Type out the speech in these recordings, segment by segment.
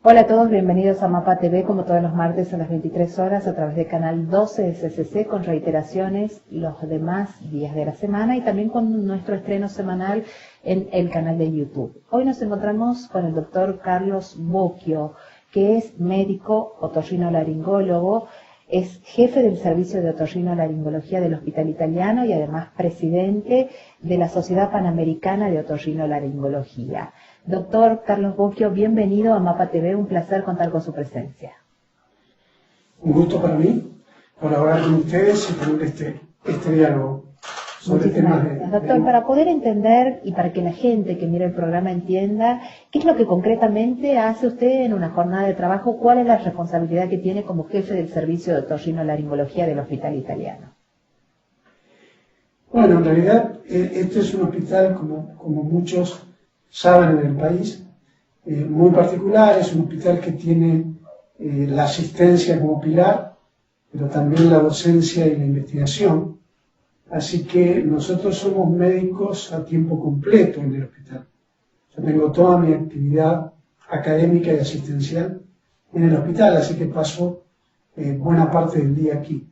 Hola a todos, bienvenidos a Mapa TV como todos los martes a las 23 horas a través de canal 12 de CCC con reiteraciones los demás días de la semana y también con nuestro estreno semanal en el canal de YouTube. Hoy nos encontramos con el doctor Carlos Bocchio, que es médico otorrinolaringólogo, es jefe del servicio de otorrinolaringología del Hospital Italiano y además presidente de la Sociedad Panamericana de Otorrinolaringología. Doctor Carlos Bocchio, bienvenido a Mapa TV, un placer contar con su presencia. Un gusto para mí colaborar con ustedes y tener este diálogo sobre temas de... Doctor, para poder entender y para que la gente que mira el programa entienda, ¿qué es lo que concretamente hace usted en una jornada de trabajo? ¿Cuál es la responsabilidad que tiene como jefe del servicio de otorrinolaringología del Hospital Italiano? Bueno, en realidad este es un hospital, como muchos saben en el país, muy particular. Es un hospital que tiene la asistencia como pilar, pero también la docencia y la investigación. Así que nosotros somos médicos a tiempo completo en el hospital. Yo tengo toda mi actividad académica y asistencial en el hospital, así que paso buena parte del día aquí.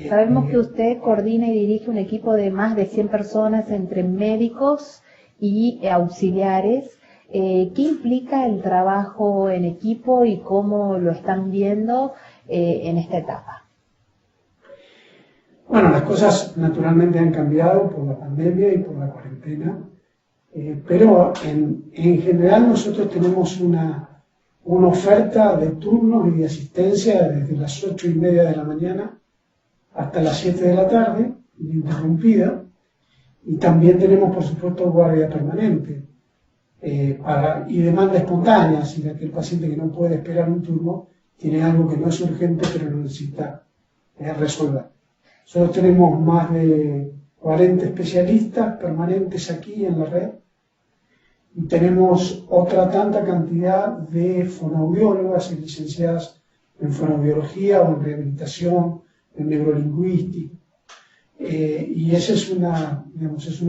Sabemos que usted coordina y dirige un equipo de más de 100 personas entre médicos y auxiliares. ¿Qué implica el trabajo en equipo y cómo lo están viendo en esta etapa? Bueno, las cosas naturalmente han cambiado por la pandemia y por la cuarentena, pero en general nosotros tenemos una oferta de turnos y de asistencia desde las 8:30 de la mañana hasta las 7 de la tarde, ininterrumpida. Y también tenemos, por supuesto, guardia permanente y demanda espontánea, si aquel paciente que no puede esperar un turno tiene algo que no es urgente pero no necesita resolver. Nosotros tenemos más de 40 especialistas permanentes aquí en la red y tenemos otra tanta cantidad de fonoaudiólogas y licenciadas en fonoaudiología o en rehabilitación, en neurolingüística. Y esa es una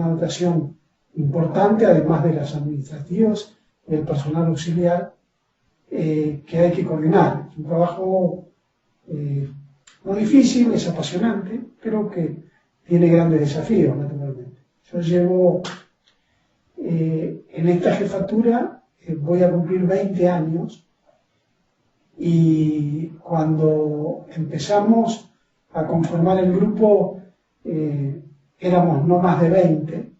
dotación importante, además de las administrativas y el personal auxiliar, que hay que coordinar. Es un trabajo muy difícil, es apasionante, pero que tiene grandes desafíos, naturalmente. Yo llevo en esta jefatura, voy a cumplir 20 años, y cuando empezamos a conformar el grupo, éramos no más de 20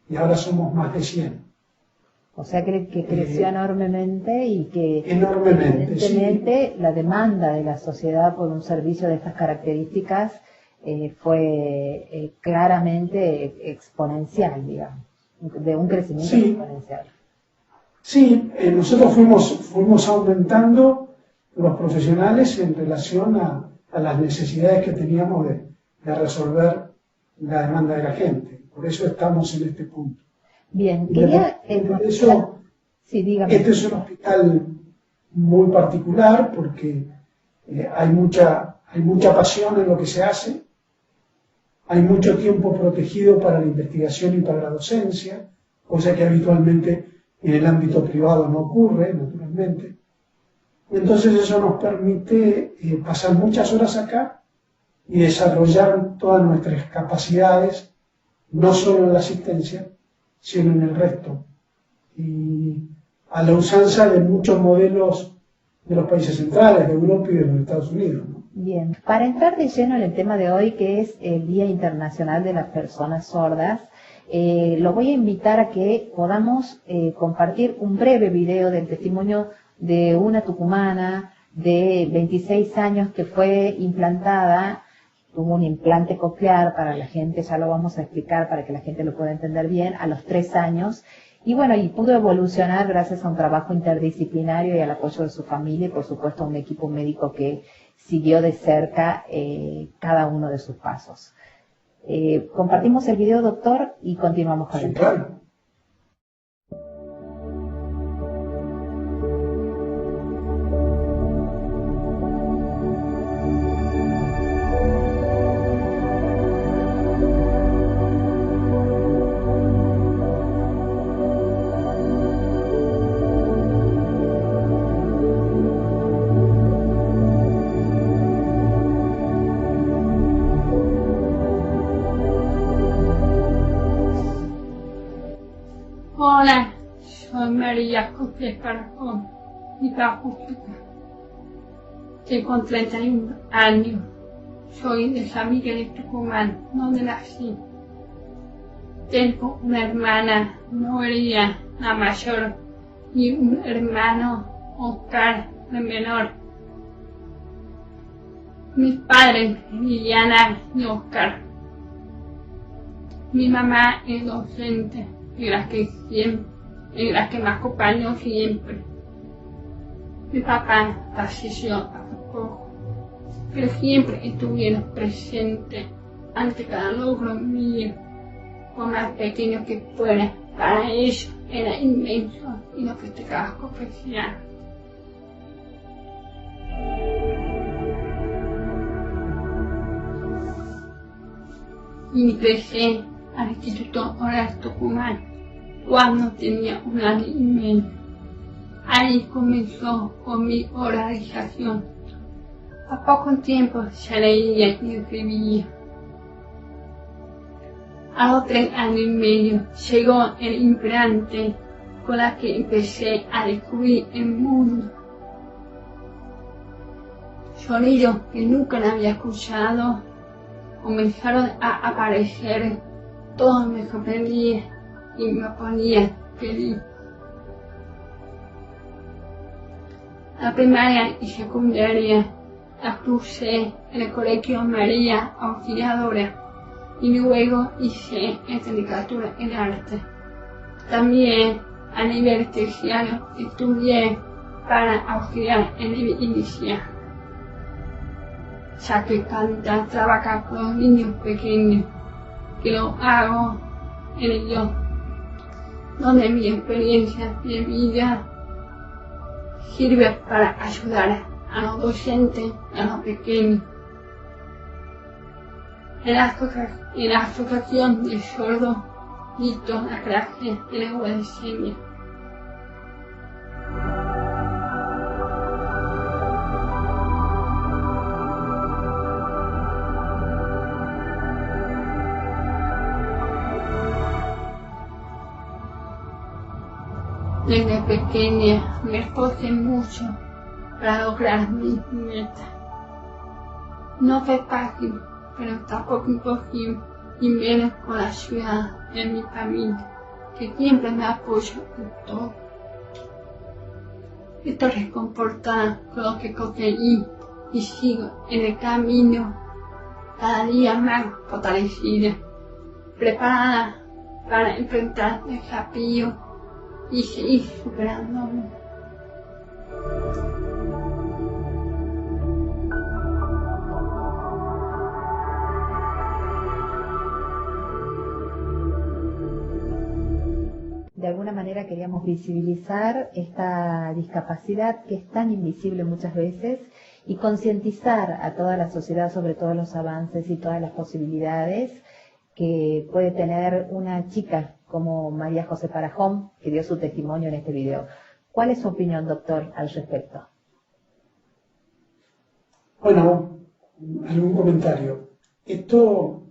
y ahora somos más de 100. O sea que creció enormemente y que evidentemente sí, la demanda de la sociedad por un servicio de estas características fue claramente exponencial, digamos, de un crecimiento exponencial. Sí, nosotros fuimos aumentando los profesionales en relación a las necesidades que teníamos de resolver la demanda de la gente. Por eso estamos en este punto. Bien, sí, dígame. Este es un hospital muy particular porque hay mucha pasión en lo que se hace, hay mucho tiempo protegido para la investigación y para la docencia, cosa que habitualmente En el ámbito privado no ocurre, naturalmente. Entonces eso nos permite pasar muchas horas acá y desarrollar todas nuestras capacidades, no solo en la asistencia, sino en el resto. Y a la usanza de muchos modelos de los países centrales, de Europa y de los Estados Unidos, ¿no? Bien, para entrar de lleno en el tema de hoy, que es el Día Internacional de las Personas Sordas, lo voy a invitar a que podamos compartir un breve video del testimonio de una tucumana de 26 años que fue implantada, tuvo un implante coclear para la gente, ya lo vamos a explicar para que la gente lo pueda entender bien, a los 3 años. Y bueno, y pudo evolucionar gracias a un trabajo interdisciplinario y al apoyo de su familia y por supuesto a un equipo médico que siguió de cerca cada uno de sus pasos. Compartimos el video, doctor, y continuamos con el tema. Hola, soy María José Caracol y Acústica. Tengo 31 años. Soy de San Miguel de Tucumán, donde nací. Tengo una hermana, Noelia, la mayor, y un hermano, Oscar, el menor. Mis padres, Liliana y Oscar. Mi mamá es docente, y la que me acompañó siempre. Mi papá falleció hace poco, pero siempre estuvieron presentes ante cada logro mío, por más pequeño que fuera. Para ellos era inmenso y lo festejaba con felicidad. Ingresé al Instituto Oral Tucumán cuando tenía 1 año y medio. Ahí comenzó con mi oralización. A poco tiempo ya leía y escribía. A los 3 años y medio llegó el implante con la que empecé a descubrir el mundo. Sonidos que nunca había escuchado comenzaron a aparecer. Todo me sorprendía y me ponía feliz. La primaria y secundaria la cursé en el Colegio María Auxiliadora y luego hice licenciatura en arte. También a nivel terciario estudié para auxiliar en el inicial, ya que cantar, trabajar con los niños pequeños, que lo hago en el yo, donde mi experiencia de vida sirve para ayudar a los docentes y a los pequeños. En la asociación de sordos dicto la clase de lengua de señas. Desde pequeña me esforcé mucho para lograr mis metas. No fue fácil, pero tampoco imposible, y menos con la ayuda de mi familia, que siempre me apoyó en todo. Estoy reconfortada con lo que conseguí y sigo en el camino cada día más fortalecida, preparada para enfrentar desafíos y seguir superándome. De alguna manera queríamos visibilizar esta discapacidad que es tan invisible muchas veces y concientizar a toda la sociedad sobre todos los avances y todas las posibilidades que puede tener una chica como María José Parajón, que dio su testimonio en este video. ¿Cuál es su opinión, doctor, al respecto? Bueno, algún comentario. Esto,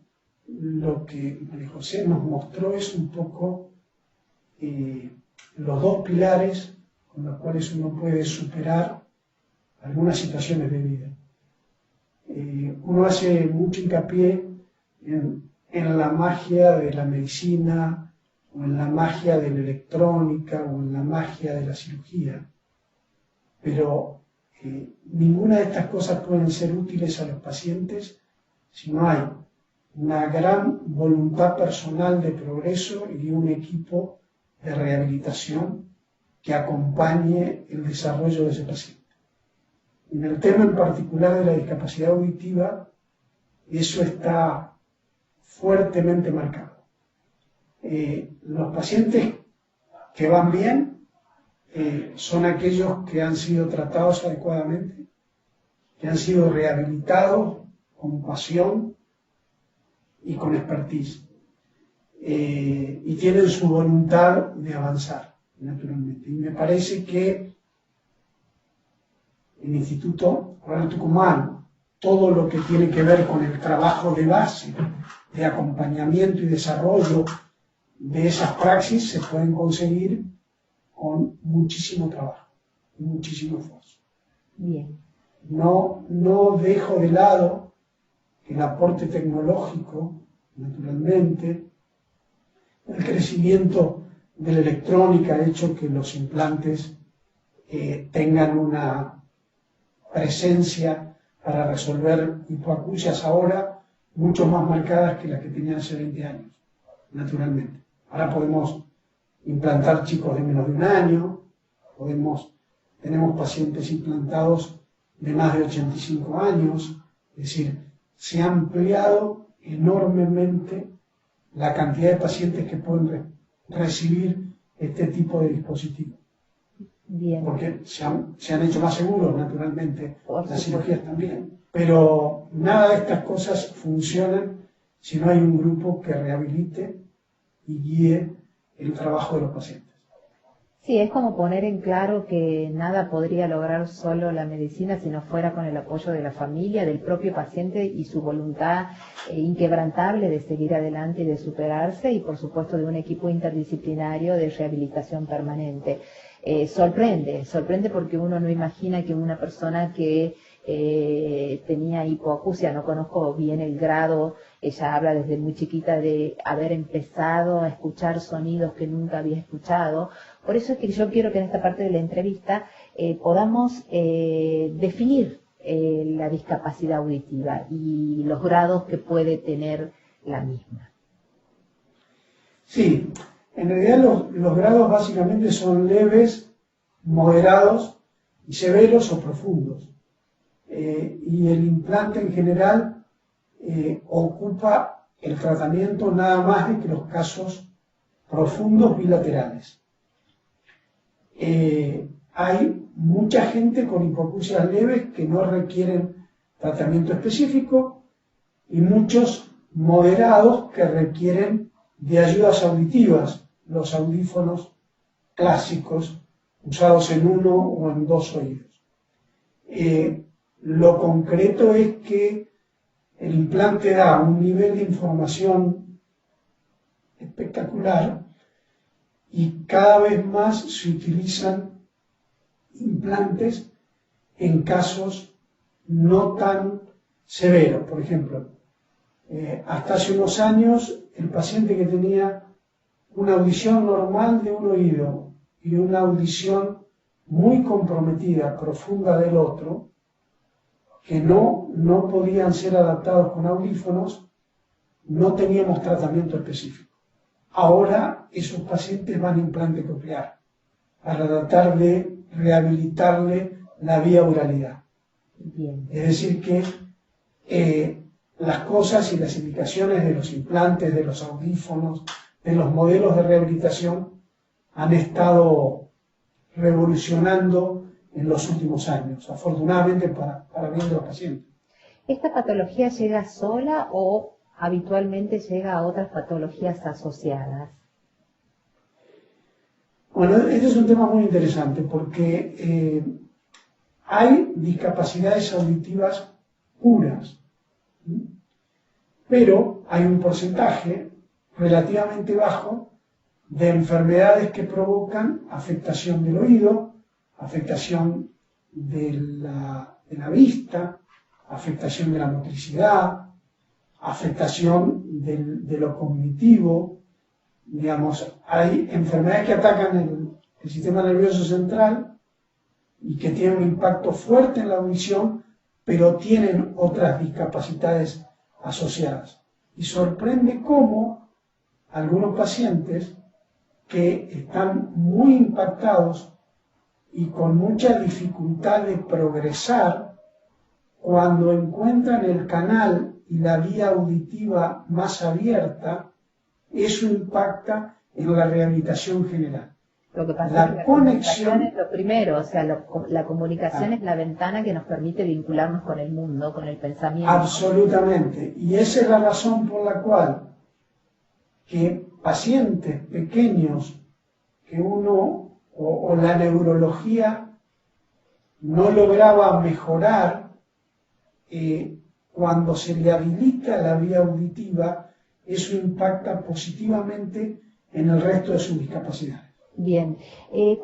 lo que María José nos mostró es un poco los dos pilares con los cuales uno puede superar algunas situaciones de vida. Uno hace mucho hincapié en la magia de la medicina, o en la magia de la electrónica, o en la magia de la cirugía, pero ninguna de estas cosas pueden ser útiles a los pacientes si no hay una gran voluntad personal de progreso y un equipo de rehabilitación que acompañe el desarrollo de ese paciente. En el tema en particular de la discapacidad auditiva, eso está fuertemente marcado. Los pacientes que van bien son aquellos que han sido tratados adecuadamente, que han sido rehabilitados con pasión y con expertise, y tienen su voluntad de avanzar, naturalmente. Y me parece que el Instituto Rural Tucumán, todo lo que tiene que ver con el trabajo de base, de acompañamiento y desarrollo de esas praxis, se pueden conseguir con muchísimo trabajo y muchísimo esfuerzo. Bien. No dejo de lado el aporte tecnológico, naturalmente, el crecimiento de la electrónica ha hecho que los implantes tengan una presencia para resolver hipoacusias ahora mucho más marcadas que las que tenían hace 20 años, naturalmente. Ahora podemos implantar chicos de menos de un año, tenemos pacientes implantados de más de 85 años, es decir, se ha ampliado enormemente la cantidad de pacientes que pueden recibir este tipo de dispositivos. Bien. Porque se han hecho más seguros, naturalmente, las cirugías también. Pero nada de estas cosas funcionan si no hay un grupo que rehabilite y guíe el trabajo de los pacientes. Sí, es como poner en claro que nada podría lograr solo la medicina si no fuera con el apoyo de la familia, del propio paciente y su voluntad inquebrantable de seguir adelante y de superarse, y por supuesto de un equipo interdisciplinario de rehabilitación permanente. Sorprende porque uno no imagina que una persona que tenía hipoacusia, no conozco bien el grado, ella habla desde muy chiquita de haber empezado a escuchar sonidos que nunca había escuchado. Por eso es que yo quiero que en esta parte de la entrevista podamos definir la discapacidad auditiva y los grados que puede tener la misma. Sí, en realidad los grados básicamente son leves, moderados y severos o profundos. Y el implante en general ocupa el tratamiento nada más de que los casos profundos bilaterales. Hay mucha gente con hipoacusias leves que no requieren tratamiento específico y muchos moderados que requieren de ayudas auditivas, los audífonos clásicos usados en uno o en dos oídos. Lo concreto es que el implante da un nivel de información espectacular y cada vez más se utilizan implantes en casos no tan severos. Por ejemplo, hasta hace unos años el paciente que tenía una audición normal de un oído y una audición muy comprometida, profunda del otro, que no podían ser adaptados con audífonos, no teníamos tratamiento específico. Ahora esos pacientes van a implante coclear para tratar de rehabilitarle la vía oralidad. Bien. Es decir que las cosas y las indicaciones de los implantes, de los audífonos, de los modelos de rehabilitación han estado revolucionando en los últimos años, afortunadamente para bien de los pacientes. ¿Esta patología llega sola o habitualmente llega a otras patologías asociadas? Bueno, este es un tema muy interesante porque hay discapacidades auditivas puras, pero hay un porcentaje relativamente bajo de enfermedades que provocan afectación del oído, afectación de la vista, afectación de la motricidad, afectación de lo cognitivo. Digamos, hay enfermedades que atacan el sistema nervioso central y que tienen un impacto fuerte en la audición, pero tienen otras discapacidades asociadas. Y sorprende cómo algunos pacientes que están muy impactados y con mucha dificultad de progresar, cuando encuentran el canal y la vía auditiva más abierta, eso impacta en la rehabilitación general. Lo que pasa La es que la conexión comunicación es lo primero, o sea, la comunicación es la ventana que nos permite vincularnos con el mundo, con el pensamiento. Absolutamente. Y esa es la razón por la cual que pacientes pequeños que uno o la neurología no lograba mejorar, cuando se le habilita la vía auditiva, eso impacta positivamente en el resto de sus discapacidades. Bien,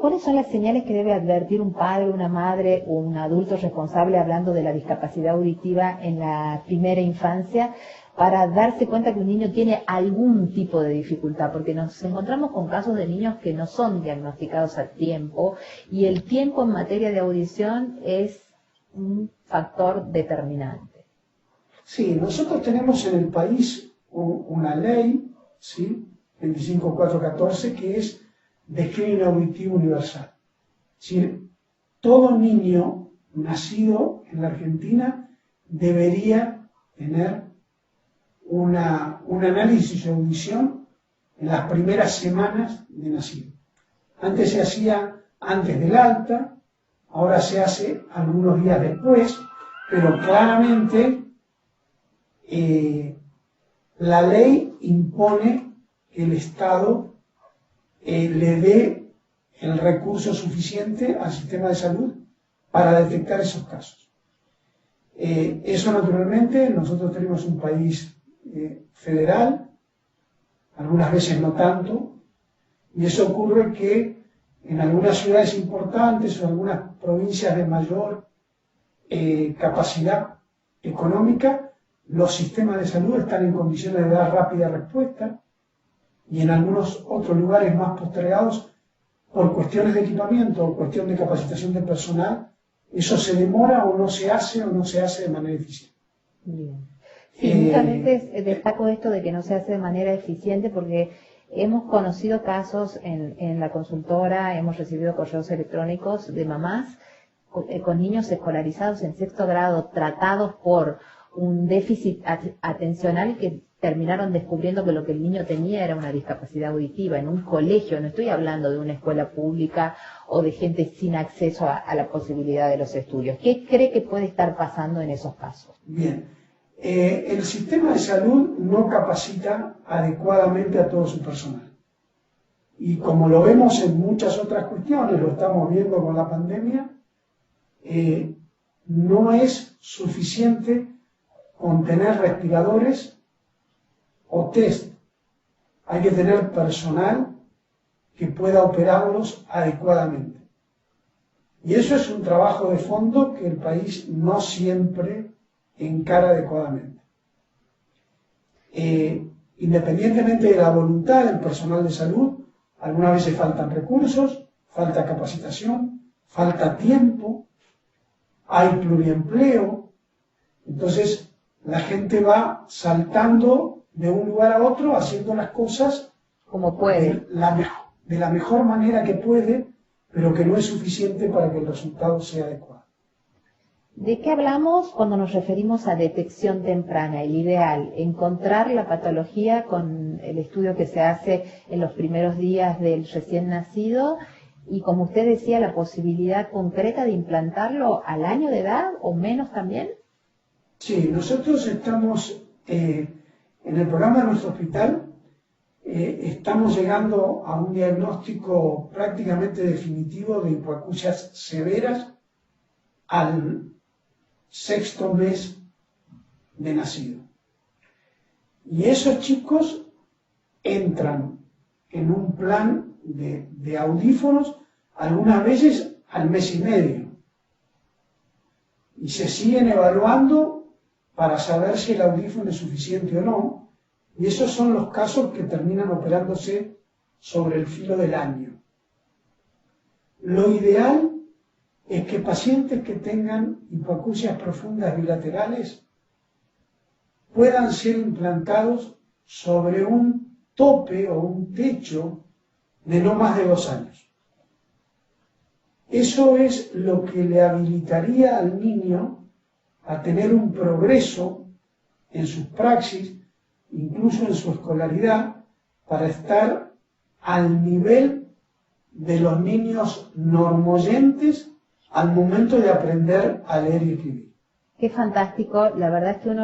¿cuáles son las señales que debe advertir un padre, una madre o un adulto responsable hablando de la discapacidad auditiva en la primera infancia para darse cuenta que un niño tiene algún tipo de dificultad? Porque nos encontramos con casos de niños que no son diagnosticados a tiempo y el tiempo en materia de audición es un factor determinante. Sí, nosotros tenemos en el país una ley, ¿sí? 25414, que es de screening auditivo universal. Es decir, todo niño nacido en la Argentina debería tener un análisis de audición en las primeras semanas de nacido. Antes se hacía antes del alta, ahora se hace algunos días después, pero claramente la ley impone que el Estado le dé el recurso suficiente al sistema de salud para detectar esos casos. Eso naturalmente, nosotros tenemos un país federal, algunas veces no tanto, y eso ocurre que en algunas ciudades importantes o en algunas provincias de mayor capacidad económica, los sistemas de salud están en condiciones de dar rápida respuesta, y en algunos otros lugares más postergados, por cuestiones de equipamiento o cuestión de capacitación de personal, eso se demora o no se hace de manera eficiente. Bien. Sí, muchas veces destaco esto de que no se hace de manera eficiente porque hemos conocido casos en la consultora, hemos recibido correos electrónicos de mamás con niños escolarizados en 6º grado, tratados por un déficit atencional que terminaron descubriendo que lo que el niño tenía era una discapacidad auditiva en un colegio. No estoy hablando de una escuela pública o de gente sin acceso a la posibilidad de los estudios. ¿Qué cree que puede estar pasando en esos casos? Bien, el sistema de salud no capacita adecuadamente a todo su personal. Y como lo vemos en muchas otras cuestiones, lo estamos viendo con la pandemia, no es suficiente con tener respiradores o test. Hay que tener personal que pueda operarlos adecuadamente. Y eso es un trabajo de fondo que el país no siempre encara adecuadamente. Independientemente de la voluntad del personal de salud, algunas veces faltan recursos, falta capacitación, falta tiempo, hay pluriempleo. Entonces, la gente va saltando de un lugar a otro, haciendo las cosas como puede, de la mejor manera que puede, pero que no es suficiente para que el resultado sea adecuado. ¿De qué hablamos cuando nos referimos a detección temprana? El ideal, encontrar la patología con el estudio que se hace en los primeros días del recién nacido y, como usted decía, la posibilidad concreta de implantarlo al año de edad o menos también. Sí, nosotros estamos En el programa de nuestro hospital estamos llegando a un diagnóstico prácticamente definitivo de hipoacusias severas al 6º mes de nacido. Y esos chicos entran en un plan de audífonos algunas veces al mes y medio. Y se siguen evaluando para saber si el audífono es suficiente o no. Y esos son los casos que terminan operándose sobre el filo del año. Lo ideal es que pacientes que tengan hipoacusias profundas bilaterales puedan ser implantados sobre un tope o un techo de no más de 2 años. Eso es lo que le habilitaría al niño a tener un progreso en sus praxis, incluso en su escolaridad, para estar al nivel de los niños normoyentes al momento de aprender a leer y escribir. Qué fantástico, la verdad es que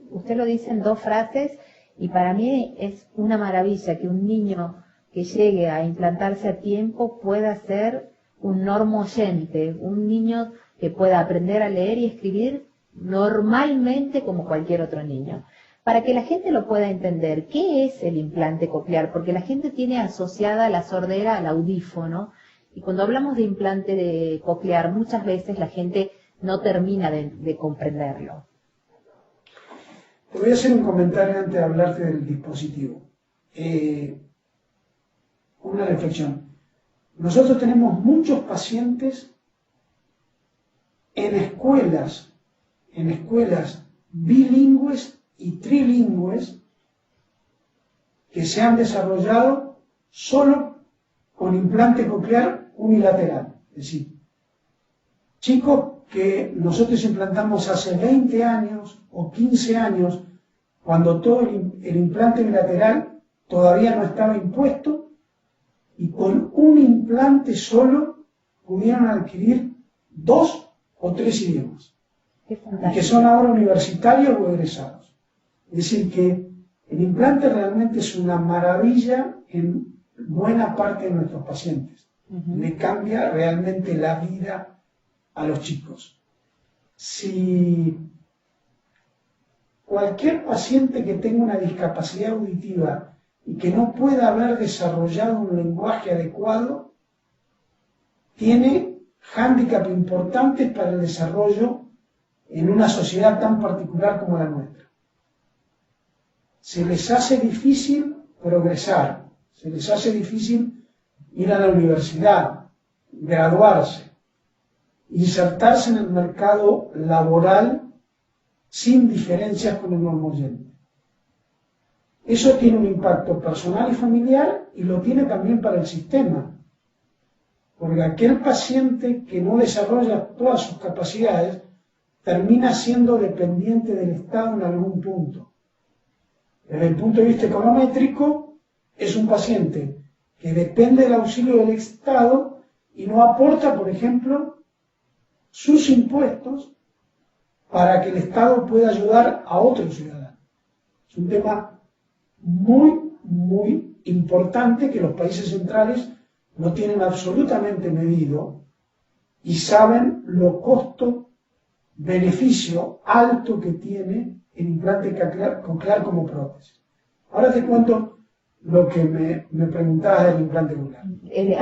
usted lo dice en 2 frases y para mí es una maravilla que un niño que llegue a implantarse a tiempo pueda ser un normoyente, un niño que pueda aprender a leer y escribir normalmente como cualquier otro niño. Para que la gente lo pueda entender, ¿qué es el implante coclear? Porque la gente tiene asociada la sordera al audífono y cuando hablamos de implante coclear muchas veces la gente no termina de comprenderlo. Te voy a hacer un comentario antes de hablarte del dispositivo. Una reflexión. Nosotros tenemos muchos pacientes en escuelas bilingües y trilingües que se han desarrollado solo con implante coclear unilateral. Es decir, chicos que nosotros implantamos hace 20 años o 15 años, cuando todo el implante bilateral todavía no estaba impuesto, y con un implante solo pudieron adquirir 2 o 3 idiomas, y que son ahora universitarios o egresados. Es decir, que el implante realmente es una maravilla en buena parte de nuestros pacientes. Le cambia realmente la vida a los chicos. Si cualquier paciente que tenga una discapacidad auditiva y que no pueda haber desarrollado un lenguaje adecuado, tiene hándicap importantes para el desarrollo en una sociedad tan particular como la nuestra. Se les hace difícil progresar, se les hace difícil ir a la universidad, graduarse, insertarse en el mercado laboral sin diferencias con el normoyente. Eso tiene un impacto personal y familiar y lo tiene también para el sistema. Porque aquel paciente que no desarrolla todas sus capacidades termina siendo dependiente del Estado en algún punto. Desde el punto de vista econométrico, es un paciente que depende del auxilio del Estado y no aporta, por ejemplo, sus impuestos para que el Estado pueda ayudar a otros ciudadanos. Es un tema muy, muy importante que los países centrales no tienen absolutamente medido y saben lo costo-beneficio alto que tiene el implante coclear como prótesis. Ahora te cuento lo que me preguntabas del implante coclear.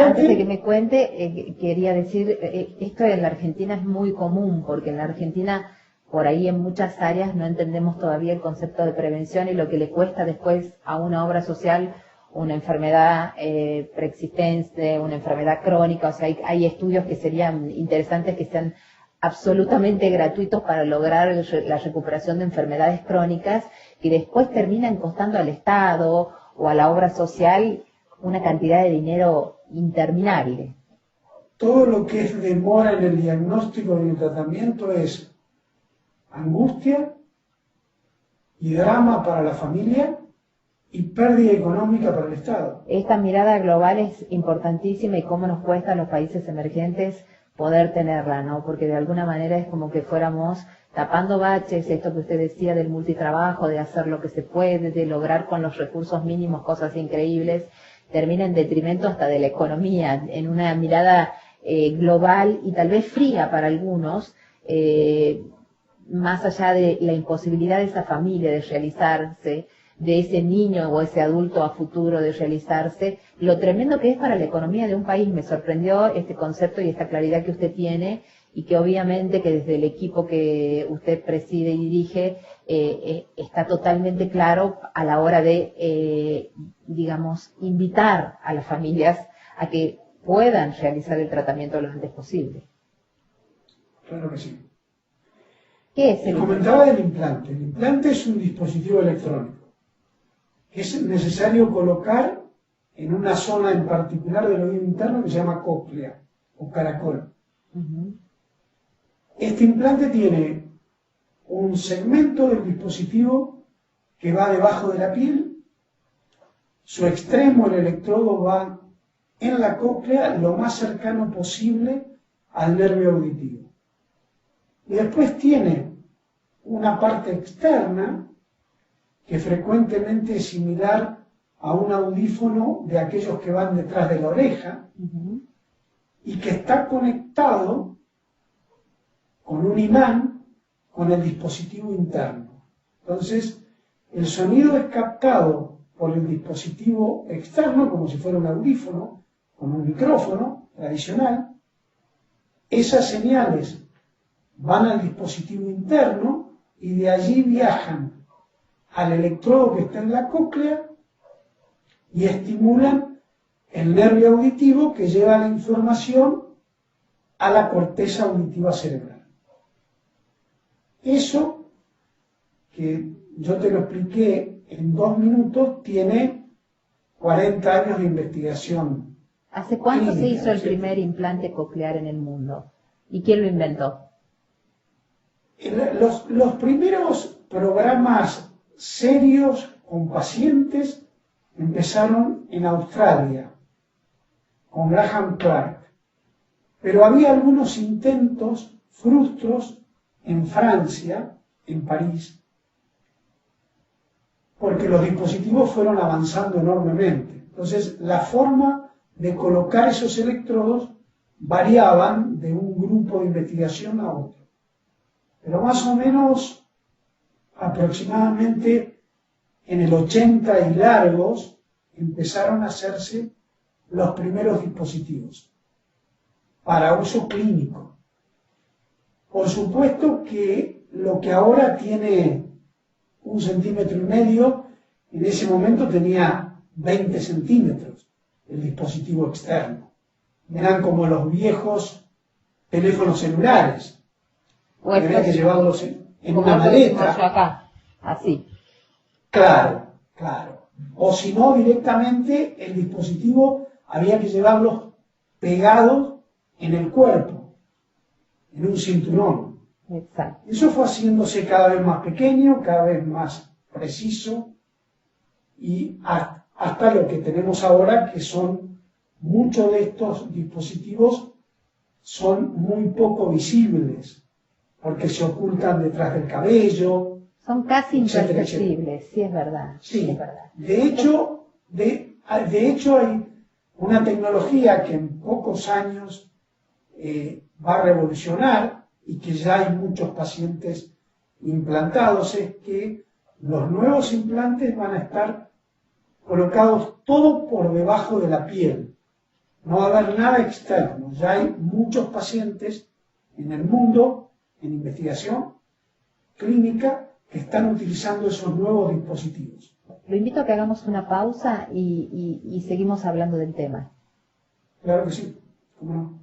Antes de que me cuente, quería decir, esto en la Argentina es muy común, porque en la Argentina por ahí en muchas áreas no entendemos todavía el concepto de prevención y lo que le cuesta después a una obra social una enfermedad preexistente, una enfermedad crónica. O sea, hay estudios que serían interesantes que sean absolutamente gratuitos para lograr la recuperación de enfermedades crónicas y después terminan costando al Estado o a la obra social una cantidad de dinero interminable. Todo lo que es demora en el diagnóstico y el tratamiento es angustia y drama para la familia y pérdida económica para el Estado. Esta mirada global es importantísima y cómo nos cuesta a los países emergentes poder tenerla, ¿no? Porque de alguna manera es como que fuéramos tapando baches, esto que usted decía del multitrabajo, de hacer lo que se puede, de lograr con los recursos mínimos cosas increíbles, termina en detrimento hasta de la economía, en una mirada global y tal vez fría para algunos, más allá de la imposibilidad de esa familia de realizarse, de ese niño o ese adulto a futuro de realizarse, lo tremendo que es para la economía de un país. Me sorprendió este concepto y esta claridad que usted tiene, y que obviamente que desde el equipo que usted preside y dirige está totalmente claro a la hora de, digamos, invitar a las familias a que puedan realizar el tratamiento lo antes posible. Claro que sí. ¿Qué es el Comentaba del implante. El implante es un dispositivo electrónico que es necesario colocar en una zona en particular del oído interno que se llama cóclea o caracol. Este implante tiene un segmento del dispositivo que va debajo de la piel, su extremo, el electrodo, va en la cóclea lo más cercano posible al nervio auditivo. Y después tiene una parte externa que frecuentemente es similar a un audífono de aquellos que van detrás de la oreja y que está conectado con un imán con el dispositivo interno. Entonces, el sonido es captado por el dispositivo externo como si fuera un audífono con un micrófono tradicional. Esas señales van al dispositivo interno y de allí viajan al electrodo que está en la cóclea y estimulan el nervio auditivo que lleva la información a la corteza auditiva cerebral. Eso, que yo te lo expliqué en 2 minutos, tiene 40 años de investigación. ¿Hace cuánto clínica, se hizo el ¿sí? primer implante coclear en el mundo? ¿Y quién lo inventó? Los primeros programas serios con pacientes empezaron en Australia, con Graham Clark, pero había algunos intentos frustros en Francia, en París, porque los dispositivos fueron avanzando enormemente. Entonces, la forma de colocar esos electrodos variaban de un grupo de investigación a otro. Pero más o menos, aproximadamente en el 80 y largos, empezaron a hacerse los primeros dispositivos para uso clínico. Por supuesto que lo que ahora tiene 1,5 centímetros, en ese momento tenía 20 centímetros el dispositivo externo. Eran como los viejos teléfonos celulares. Había que llevarlos en una maleta. Acá, así. Claro, claro. O si no, directamente el dispositivo había que llevarlos pegados en el cuerpo, en un cinturón. Exacto. Eso fue haciéndose cada vez más pequeño, cada vez más preciso, y hasta lo que tenemos ahora, que son muchos de estos dispositivos son muy poco visibles, porque se ocultan detrás del cabello. Son casi etcétera, imperceptibles, sí es verdad. Sí, es verdad. de hecho hay una tecnología que en pocos años va a revolucionar y que ya hay muchos pacientes implantados, es que los nuevos implantes van a estar colocados todo por debajo de la piel. No va a haber nada externo. Ya hay muchos pacientes en el mundo, en investigación clínica, que están utilizando esos nuevos dispositivos. Lo invito a que hagamos una pausa y seguimos hablando del tema. Claro que sí, ¿cómo no?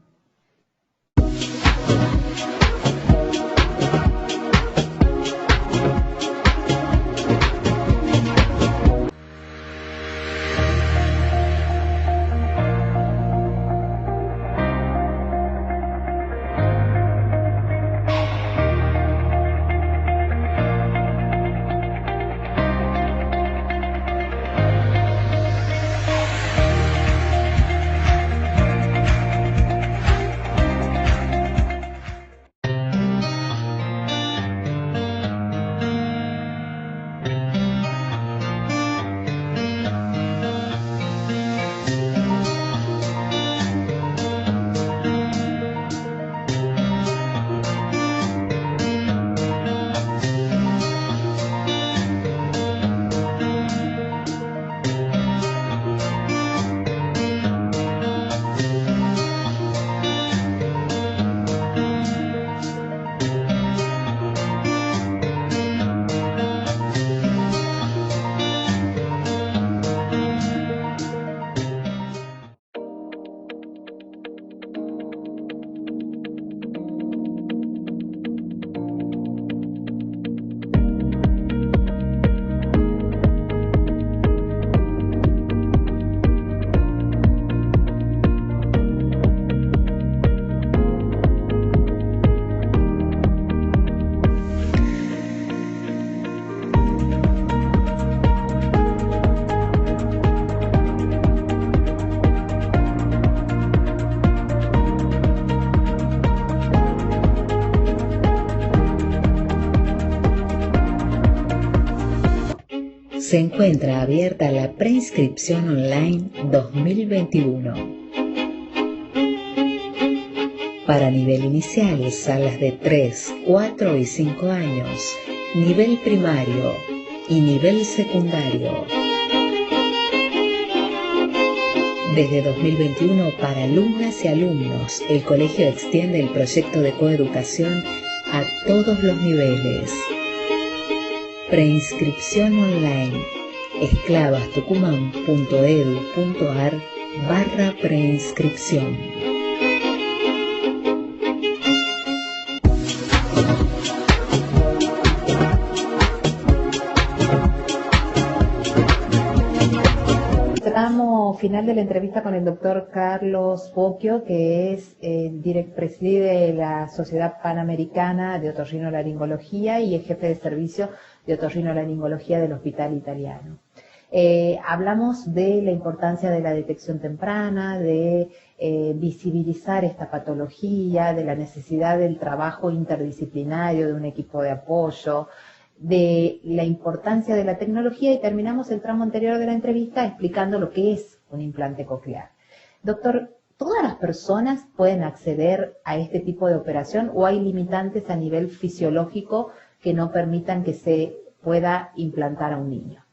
Se encuentra abierta la preinscripción online 2021. Para nivel inicial, salas de 3, 4 y 5 años, nivel primario y nivel secundario. Desde 2021, para alumnas y alumnos, el colegio extiende el proyecto de coeducación a todos los niveles. Preinscripción online. esclavastucumán.edu.ar/preinscripción. Tramo final de la entrevista con el doctor Carlos Bocchio, que es preside la Sociedad Panamericana de Otorrinolaringología y es jefe de servicio de Otorrinolaringología del Hospital Italiano. Hablamos de la importancia de la detección temprana, de visibilizar esta patología, de la necesidad del trabajo interdisciplinario, de un equipo de apoyo, de la importancia de la tecnología, y terminamos el tramo anterior de la entrevista explicando lo que es un implante coclear. Doctor, ¿todas las personas pueden acceder a este tipo de operación o hay limitantes a nivel fisiológico que no permitan que se pueda implantar a un niño?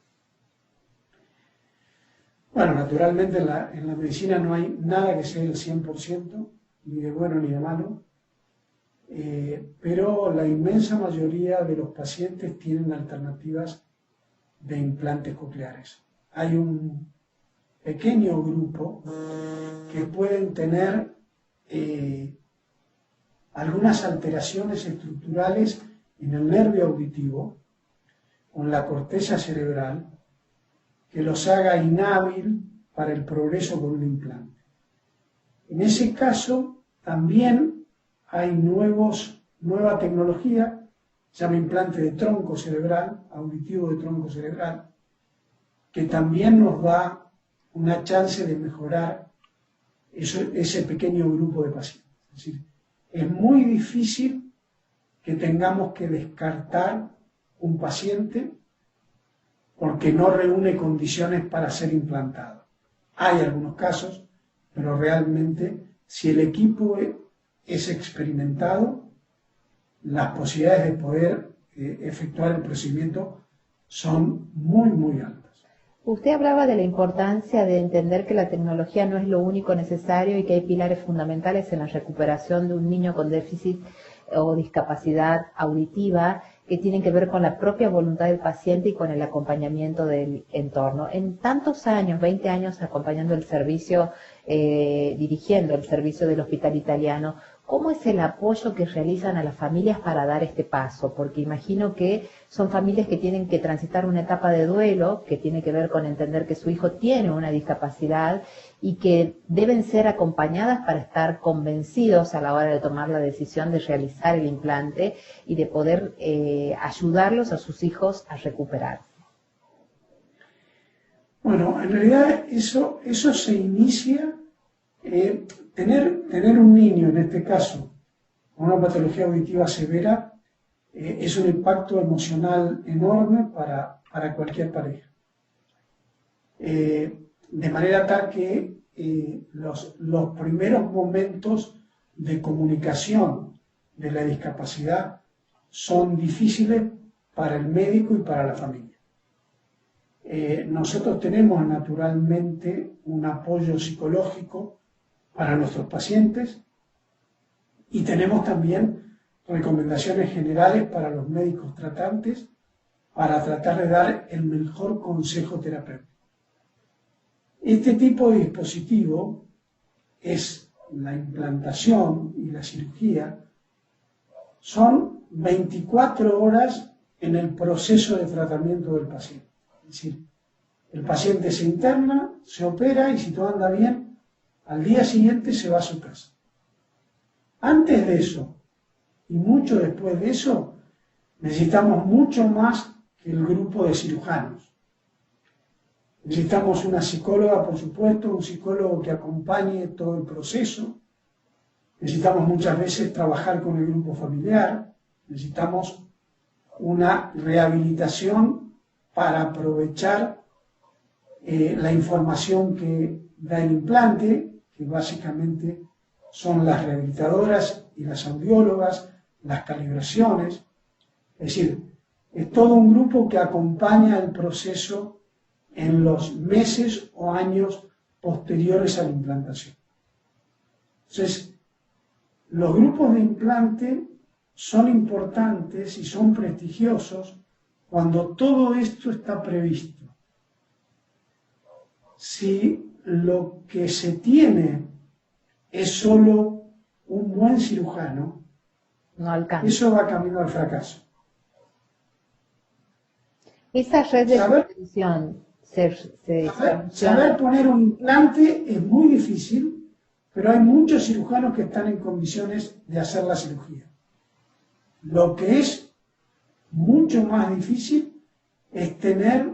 Bueno, naturalmente en la medicina no hay nada que sea el 100%, ni de bueno ni de malo. Pero la inmensa mayoría de los pacientes tienen alternativas de implantes cocleares. Hay un pequeño grupo que pueden tener algunas alteraciones estructurales en el nervio auditivo, con la corteza cerebral, que los haga inhábil para el progreso con un implante. En ese caso, también hay nueva tecnología, se llama implante de tronco cerebral, auditivo de tronco cerebral, que también nos da una chance de mejorar ese pequeño grupo de pacientes. Es decir, es muy difícil que tengamos que descartar un paciente porque no reúne condiciones para ser implantado. Hay algunos casos, pero realmente si el equipo es experimentado, las posibilidades de poder efectuar el procedimiento son muy, muy altas. Usted hablaba de la importancia de entender que la tecnología no es lo único necesario y que hay pilares fundamentales en la recuperación de un niño con déficit o discapacidad auditiva que tienen que ver con la propia voluntad del paciente y con el acompañamiento del entorno. En tantos años, 20 años acompañando el servicio, dirigiendo el servicio del Hospital Italiano, ¿cómo es el apoyo que realizan a las familias para dar este paso? Porque imagino que son familias que tienen que transitar una etapa de duelo que tiene que ver con entender que su hijo tiene una discapacidad y que deben ser acompañadas para estar convencidos a la hora de tomar la decisión de realizar el implante y de poder ayudarlos a sus hijos a recuperarse. Bueno, en realidad eso se inicia, tener un niño, en este caso, con una patología auditiva severa, es un impacto emocional enorme para cualquier pareja. De manera tal que los primeros momentos de comunicación de la discapacidad son difíciles para el médico y para la familia. Nosotros tenemos naturalmente un apoyo psicológico para nuestros pacientes y tenemos también recomendaciones generales para los médicos tratantes para tratar de dar el mejor consejo terapéutico. Este tipo de dispositivo es la implantación y la cirugía, son 24 horas en el proceso de tratamiento del paciente. Es decir, el paciente se interna, se opera y si todo anda bien, al día siguiente se va a su casa. Antes de eso y mucho después de eso, necesitamos mucho más que el grupo de cirujanos. Necesitamos una psicóloga, por supuesto, un psicólogo que acompañe todo el proceso. Necesitamos muchas veces trabajar con el grupo familiar. Necesitamos una rehabilitación para aprovechar la información que da el implante, que básicamente son las rehabilitadoras y las audiólogas, las calibraciones. Es decir, es todo un grupo que acompaña el proceso en los meses o años posteriores a la implantación. Entonces, los grupos de implante son importantes y son prestigiosos cuando todo esto está previsto. Si lo que se tiene es solo un buen cirujano, No alcanza. eso va camino al fracaso. Esa red de Saber- prevención Saber poner un implante es muy difícil, pero hay muchos cirujanos que están en condiciones de hacer la cirugía. Lo que es mucho más difícil es tener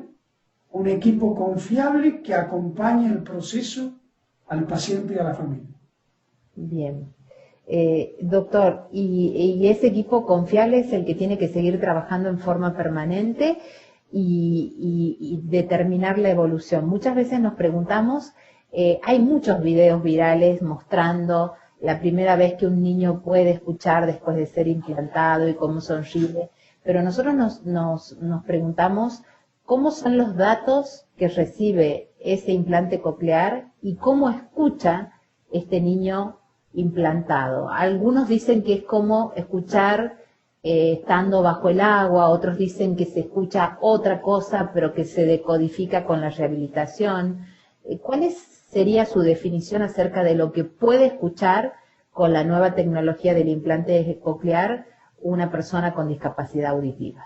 un equipo confiable que acompañe el proceso al paciente y a la familia. Bien. Doctor, y ese equipo confiable es el que tiene que seguir trabajando en forma permanente y determinar la evolución. Muchas veces nos preguntamos, hay muchos videos virales mostrando la primera vez que un niño puede escuchar después de ser implantado y cómo sonríe, pero nosotros nos preguntamos cómo son los datos que recibe ese implante coclear y cómo escucha este niño implantado. Algunos dicen que es como escuchar estando bajo el agua, otros dicen que se escucha otra cosa, pero que se decodifica con la rehabilitación. ¿Cuál sería su definición acerca de lo que puede escuchar con la nueva tecnología del implante coclear una persona con discapacidad auditiva?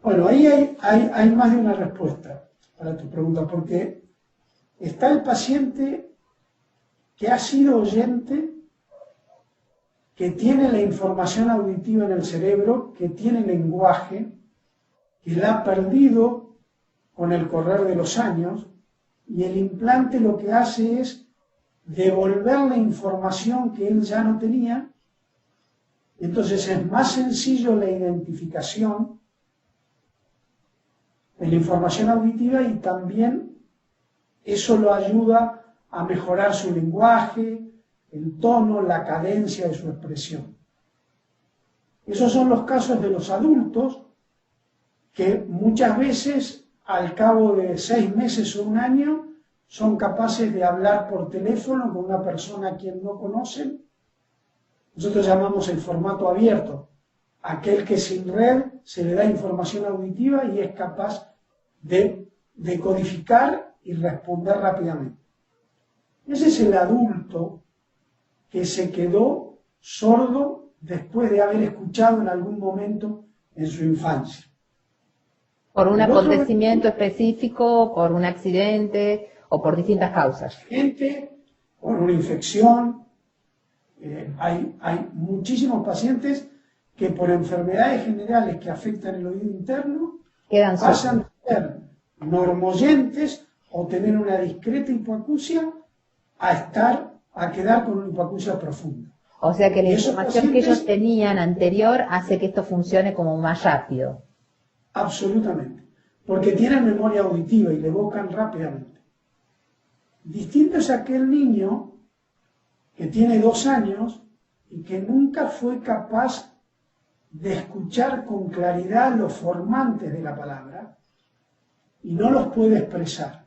Bueno, ahí hay más de una respuesta para tu pregunta, porque está el paciente que ha sido oyente, que tiene la información auditiva en el cerebro, que tiene lenguaje, que la ha perdido con el correr de los años, y el implante lo que hace es devolver la información que él ya no tenía. Entonces es más sencillo la identificación de la información auditiva y también eso lo ayuda a mejorar su lenguaje, el tono, la cadencia de su expresión. Esos son los casos de los adultos que muchas veces al cabo de 6 meses o un año son capaces de hablar por teléfono con una persona a quien no conocen. Nosotros llamamos el formato abierto, aquel que sin red se le da información auditiva y es capaz de decodificar y responder rápidamente. Ese es el adulto que se quedó sordo después de haber escuchado en algún momento en su infancia. ¿Por un acontecimiento específico, por un accidente o por distintas causas? Por una infección. Hay muchísimos pacientes que por enfermedades generales que afectan el oído interno pasan a ser normoyentes o tener una discreta hipoacusia a quedar con una hipoacusia profunda. O sea que la Y esos información que ellos pacientes- tenían anterior hace que esto funcione como más rápido. Absolutamente, porque tienen memoria auditiva y le evocan rápidamente. Distinto es aquel niño que tiene 2 años y que nunca fue capaz de escuchar con claridad los formantes de la palabra y no los puede expresar.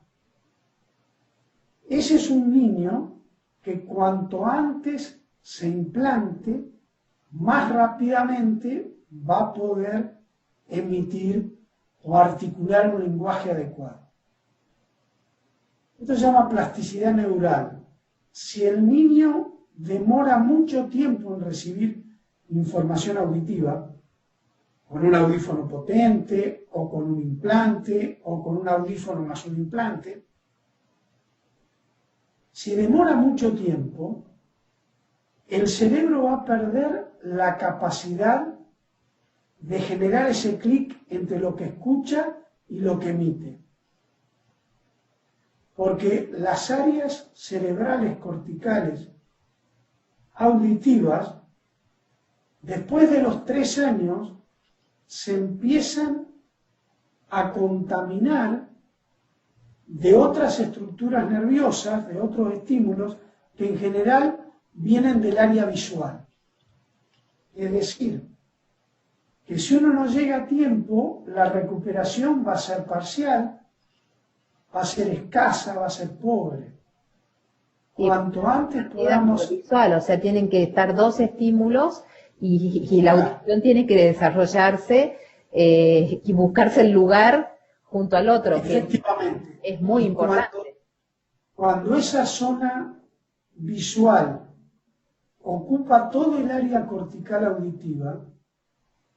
Ese es un niño que cuanto antes se implante, más rápidamente va a poder emitir o articular un lenguaje adecuado. Esto se llama plasticidad neural. Si el niño demora mucho tiempo en recibir información auditiva, con un audífono potente, o con un implante, o con un audífono más un implante, si demora mucho tiempo, el cerebro va a perder la capacidad de generar ese clic entre lo que escucha y lo que emite. Porque las áreas cerebrales corticales auditivas, después de los 3 años, se empiezan a contaminar de otras estructuras nerviosas, de otros estímulos, que en general vienen del área visual. Es decir, que si uno no llega a tiempo, la recuperación va a ser parcial, va a ser escasa, va a ser pobre. Cuanto antes podamos... Visual, o sea, tienen que estar dos estímulos y la audición tiene que desarrollarse y buscarse el lugar junto al otro. Efectivamente. Es muy importante. Cuando esa zona visual ocupa todo el área cortical auditiva,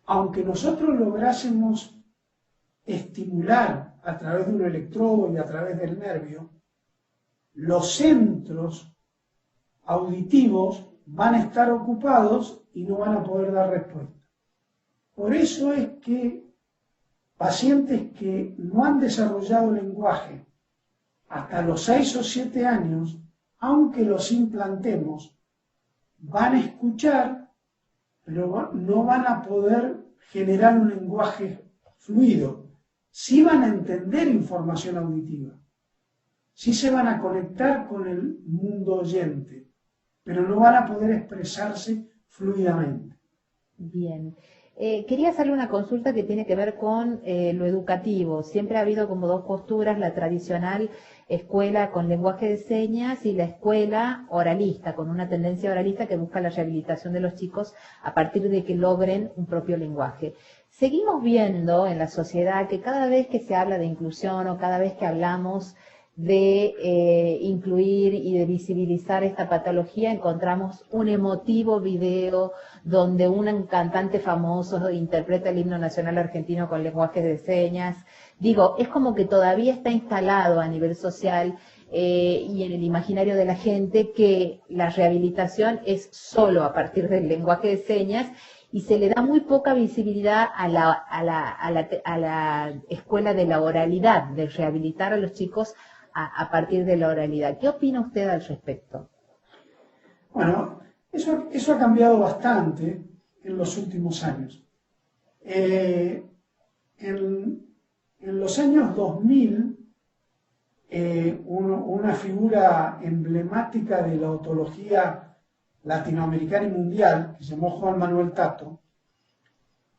aunque nosotros lográsemos estimular a través de un electrodo y a través del nervio, los centros auditivos van a estar ocupados y no van a poder dar respuesta. Por eso es que pacientes que no han desarrollado lenguaje hasta los 6 o 7 años, aunque los implantemos, van a escuchar, pero no van a poder generar un lenguaje fluido. Sí van a entender información auditiva, sí se van a conectar con el mundo oyente, pero no van a poder expresarse fluidamente. Bien. Quería hacerle una consulta que tiene que ver con lo educativo. Siempre ha habido como dos posturas, la tradicional escuela con lenguaje de señas y la escuela oralista, con una tendencia oralista que busca la rehabilitación de los chicos a partir de que logren un propio lenguaje. Seguimos viendo en la sociedad que cada vez que se habla de inclusión o cada vez que hablamos de incluir y de visibilizar esta patología, encontramos un emotivo video donde un cantante famoso interpreta el himno nacional argentino con lenguajes de señas. Digo, es como que todavía está instalado a nivel social y en el imaginario de la gente que la rehabilitación es solo a partir del lenguaje de señas y se le da muy poca visibilidad a la escuela de la oralidad, de rehabilitar a los chicos a partir de la oralidad. ¿Qué opina usted al respecto? Bueno, eso ha cambiado bastante en los últimos años. En los años 2000, una figura emblemática de la otología latinoamericana y mundial, que se llamó Juan Manuel Tato,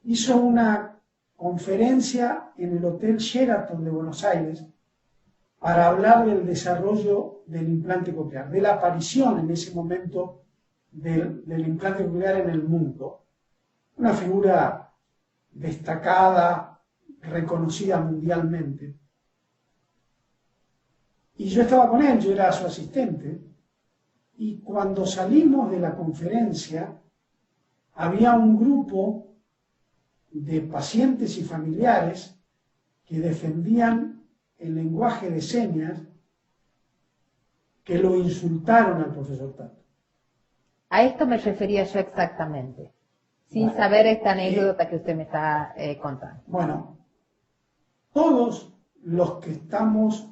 hizo una conferencia en el Hotel Sheraton de Buenos Aires para hablar del desarrollo del implante coclear, de la aparición en ese momento del implante coclear en el mundo. Una figura destacada, reconocida mundialmente. Y yo estaba con él, yo era su asistente, y cuando salimos de la conferencia, había un grupo de pacientes y familiares que defendían el lenguaje de señas, que lo insultaron al profesor Tato. A esto me refería yo exactamente, sin saber esta anécdota que usted me está contando. Bueno, todos los que estamos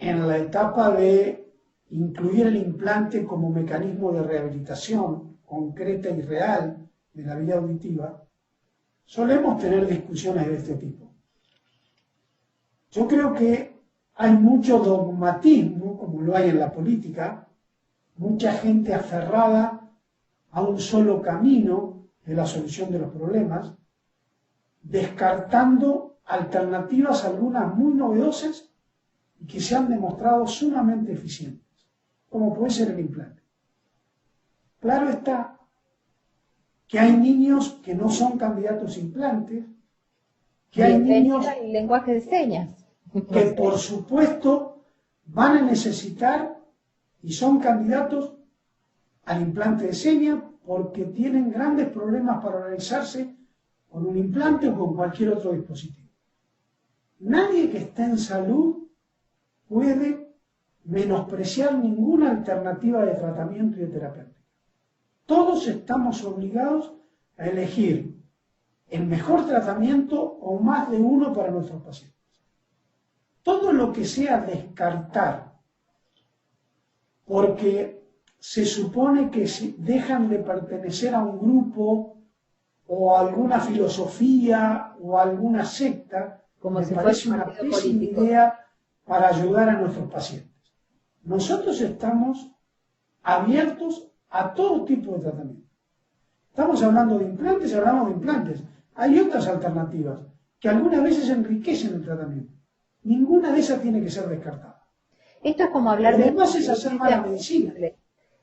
en la etapa de incluir el implante como mecanismo de rehabilitación concreta y real de la vía auditiva, solemos tener discusiones de este tipo. Yo creo que hay mucho dogmatismo, como lo hay en la política, mucha gente aferrada a un solo camino de la solución de los problemas, descartando alternativas algunas muy novedosas y que se han demostrado sumamente eficientes, como puede ser el implante. Claro está que hay niños que no son candidatos a implantes, que hay niños el lenguaje de señas que por supuesto van a necesitar y son candidatos al implante de señas porque tienen grandes problemas para realizarse con un implante o con cualquier otro dispositivo. Nadie que esté en salud puede menospreciar ninguna alternativa de tratamiento y de terapéutica. Todos estamos obligados a elegir el mejor tratamiento o más de uno para nuestros pacientes. Todo lo que sea descartar, porque se supone que dejan de pertenecer a un grupo o a alguna filosofía o a alguna secta, Como me si parece fuera un una partido pésima político. idea para ayudar a nuestros pacientes. Nosotros estamos abiertos a todo tipo de tratamiento. Estamos hablando de implantes, hablamos de implantes. Hay otras alternativas que algunas veces enriquecen el tratamiento. Ninguna de esas tiene que ser descartada. Esto es como hablar Lo de demás es hacer mala medicina.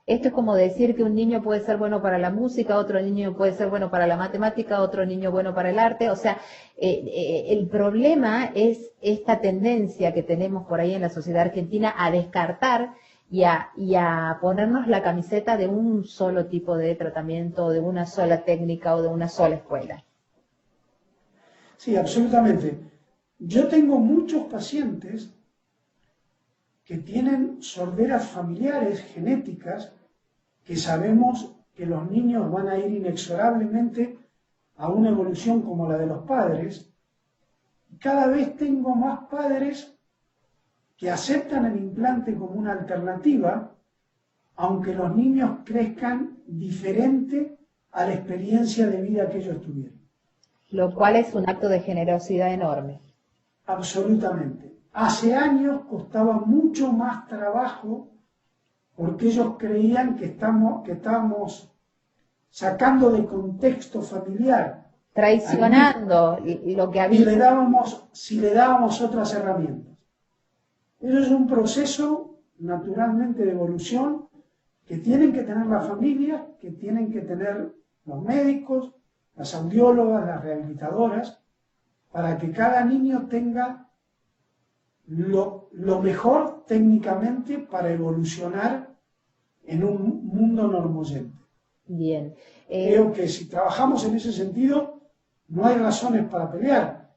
Esto es como decir que un niño puede ser bueno para la música, otro niño puede ser bueno para la matemática, otro niño bueno para el arte. O sea, el problema es esta tendencia que tenemos por ahí en la sociedad argentina a descartar y a ponernos la camiseta de un solo tipo de tratamiento, de una sola técnica o de una sola escuela. Sí, absolutamente. Yo tengo muchos pacientes que tienen sorderas familiares genéticas que sabemos que los niños van a ir inexorablemente a una evolución como la de los padres. Cada vez tengo más padres que aceptan el implante como una alternativa, aunque los niños crezcan diferente a la experiencia de vida que ellos tuvieron. Lo cual es un acto de generosidad enorme. Absolutamente. Hace años costaba mucho más trabajo porque ellos creían que estábamos sacando de contexto familiar, Traicionando lo que y había. si le dábamos otras herramientas. Eso es un proceso naturalmente de evolución que tienen que tener las familias, que tienen que tener los médicos, las audiólogas, las rehabilitadoras, para que cada niño tenga lo mejor técnicamente para evolucionar en un mundo normoyente. Bien. Creo que si trabajamos en ese sentido, no hay razones para pelear.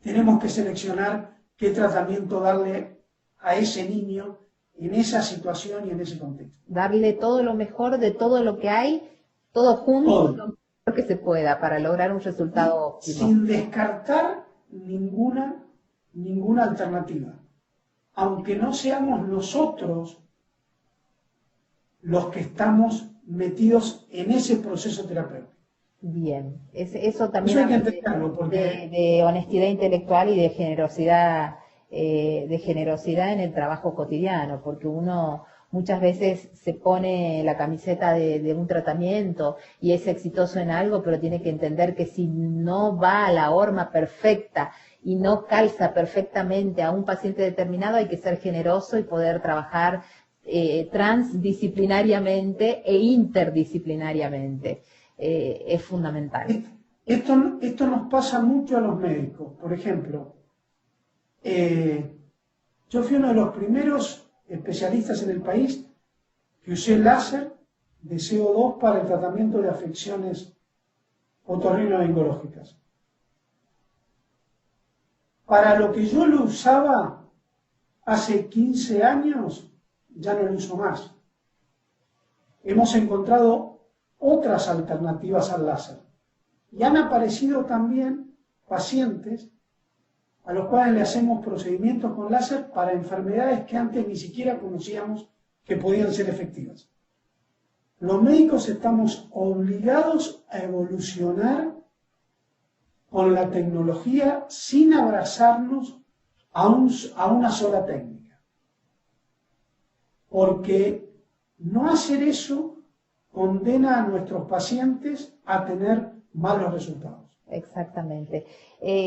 Tenemos que seleccionar qué tratamiento darle a ese niño en esa situación y en ese contexto. Darle todo lo mejor de todo lo que hay, todo junto, Todo. lo mejor que se pueda para lograr un resultado óptimo. Sin descartar ninguna alternativa. Aunque no seamos nosotros los que estamos metidos en ese proceso terapéutico. Bien, eso también Eso hay que habla entenderlo, porque de honestidad intelectual y de generosidad en el trabajo cotidiano, porque uno muchas veces se pone la camiseta de un tratamiento y es exitoso en algo, pero tiene que entender que si no va a la horma perfecta y no calza perfectamente a un paciente determinado, hay que ser generoso y poder trabajar transdisciplinariamente e interdisciplinariamente. Es fundamental. Esto nos pasa mucho a los médicos. Por ejemplo, yo fui uno de los primeros especialistas en el país que usé láser de CO2 para el tratamiento de afecciones otorrinolaringológicas. Para lo que yo lo usaba hace 15 años, ya no lo uso más. Hemos encontrado otras alternativas al láser. Y han aparecido también pacientes a los cuales le hacemos procedimientos con láser para enfermedades que antes ni siquiera conocíamos que podían ser efectivas. Los médicos estamos obligados a evolucionar con la tecnología sin abrazarnos a una sola técnica. Porque no hacer eso condena a nuestros pacientes a tener malos resultados. Exactamente.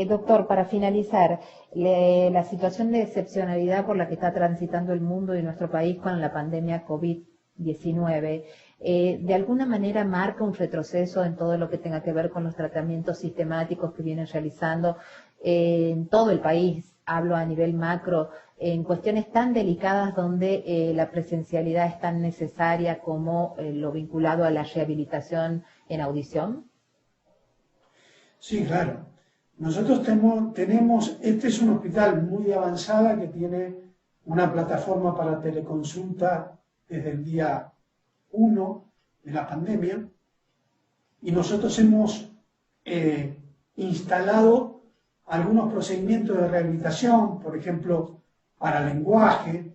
Doctor, para finalizar, la situación de excepcionalidad por la que está transitando el mundo y nuestro país con la pandemia COVID-19, de alguna manera marca un retroceso en todo lo que tenga que ver con los tratamientos sistemáticos que vienen realizando en todo el país. Hablo a nivel macro, en cuestiones tan delicadas donde la presencialidad es tan necesaria como lo vinculado a la rehabilitación en audición. Sí, claro. Nosotros tenemos, este es un hospital muy de avanzada que tiene una plataforma para teleconsulta desde el día 1 de la pandemia y nosotros hemos instalado algunos procedimientos de rehabilitación, por ejemplo, para lenguaje,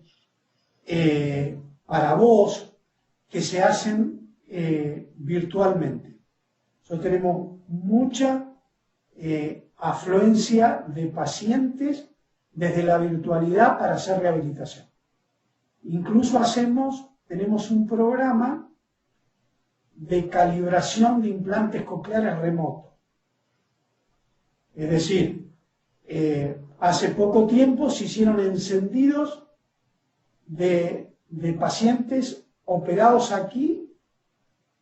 para voz, que se hacen virtualmente. Nosotros tenemos mucha afluencia de pacientes desde la virtualidad para hacer rehabilitación. Incluso tenemos un programa de calibración de implantes cocleares remoto. Es decir, hace poco tiempo se hicieron encendidos de pacientes operados aquí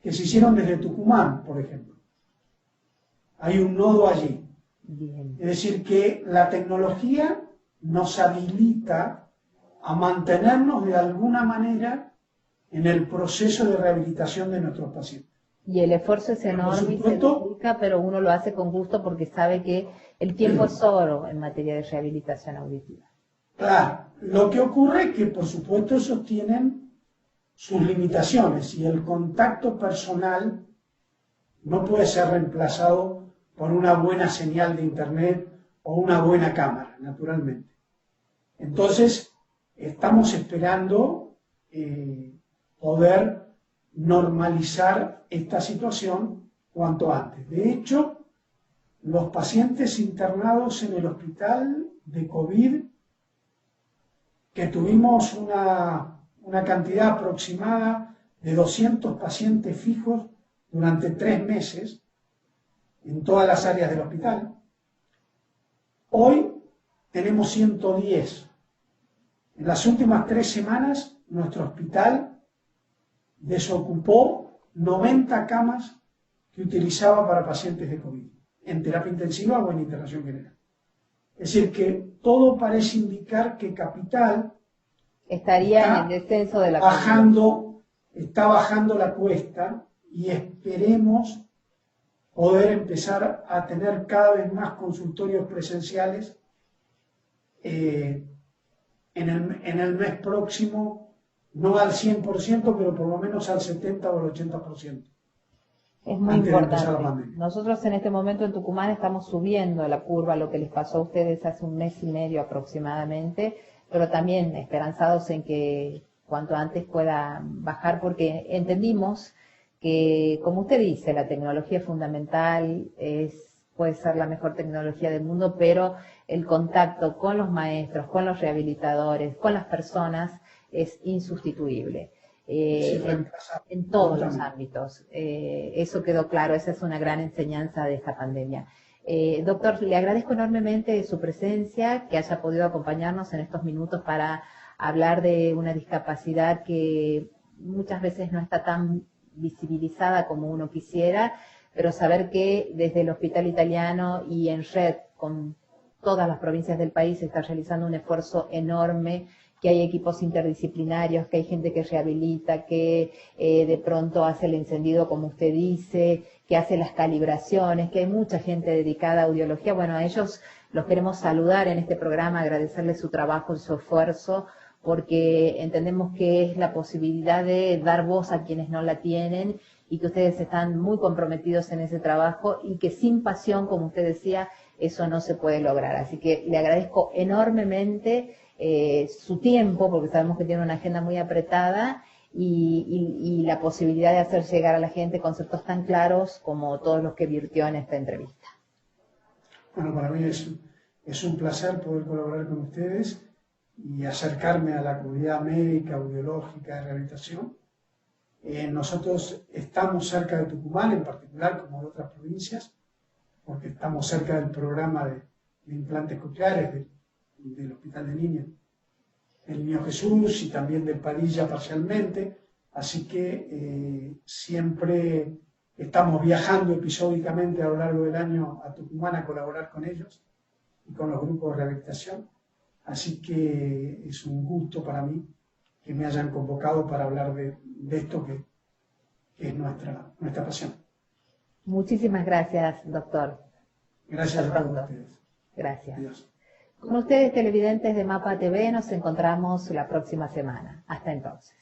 que se hicieron desde Tucumán, por ejemplo. Hay un nodo allí. Bien. Es decir, que la tecnología nos habilita a mantenernos de alguna manera en el proceso de rehabilitación de nuestros pacientes. Y el esfuerzo es enorme y se dedica, pero uno lo hace con gusto porque sabe que el tiempo es oro en materia de rehabilitación auditiva. Claro, lo que ocurre es que por supuesto esos tienen sus limitaciones y el contacto personal no puede ser reemplazado por una buena señal de internet o una buena cámara, naturalmente. Entonces, estamos esperando poder normalizar esta situación cuanto antes. De hecho, los pacientes internados en el hospital de COVID, que tuvimos una cantidad aproximada de 200 pacientes fijos durante 3 meses en todas las áreas del hospital, hoy tenemos 110. En las últimas 3 semanas, nuestro hospital desocupó 90 camas que utilizaba para pacientes de COVID, en terapia intensiva o en internación general. Es decir, que todo parece indicar que Capital estaría en el descenso de la está bajando la cuesta y esperemos poder empezar a tener cada vez más consultorios presenciales en el mes próximo, no al 100%, pero por lo menos al 70 o al 80%. Es muy importante. Nosotros en este momento en Tucumán estamos subiendo la curva, lo que les pasó a ustedes hace un mes y medio aproximadamente, pero también esperanzados en que cuanto antes pueda bajar, porque entendimos que, como usted dice, la tecnología es fundamental, puede ser la mejor tecnología del mundo, pero el contacto con los maestros, con los rehabilitadores, con las personas es insustituible. En todos los ámbitos. Eso quedó claro, esa es una gran enseñanza de esta pandemia. Doctor, le agradezco enormemente su presencia, que haya podido acompañarnos en estos minutos para hablar de una discapacidad que muchas veces no está tan visibilizada como uno quisiera, pero saber que desde el Hospital Italiano y en red con todas las provincias del país se está realizando un esfuerzo enorme, que hay equipos interdisciplinarios, que hay gente que rehabilita, que de pronto hace el encendido, como usted dice, que hace las calibraciones, que hay mucha gente dedicada a audiología. Bueno, a ellos los queremos saludar en este programa, agradecerles su trabajo y su esfuerzo, porque entendemos que es la posibilidad de dar voz a quienes no la tienen y que ustedes están muy comprometidos en ese trabajo y que sin pasión, como usted decía, eso no se puede lograr. Así que le agradezco enormemente su tiempo, porque sabemos que tiene una agenda muy apretada, y la posibilidad de hacer llegar a la gente conceptos tan claros como todos los que virtió en esta entrevista. Bueno, para mí es un placer poder colaborar con ustedes y acercarme a la comunidad médica, audiológica, de rehabilitación. Nosotros estamos cerca de Tucumán, en particular, como de otras provincias, porque estamos cerca del programa de implantes cocleares del Hospital de Niños, el Niño Jesús, y también de Padilla parcialmente, así que siempre estamos viajando episódicamente a lo largo del año a Tucumán a colaborar con ellos y con los grupos de rehabilitación, así que es un gusto para mí que me hayan convocado para hablar de esto que es nuestra pasión. Muchísimas gracias, doctor. Gracias a todos ustedes. Gracias. Adiós. Con ustedes, televidentes de MAPA TV, nos encontramos la próxima semana. Hasta entonces.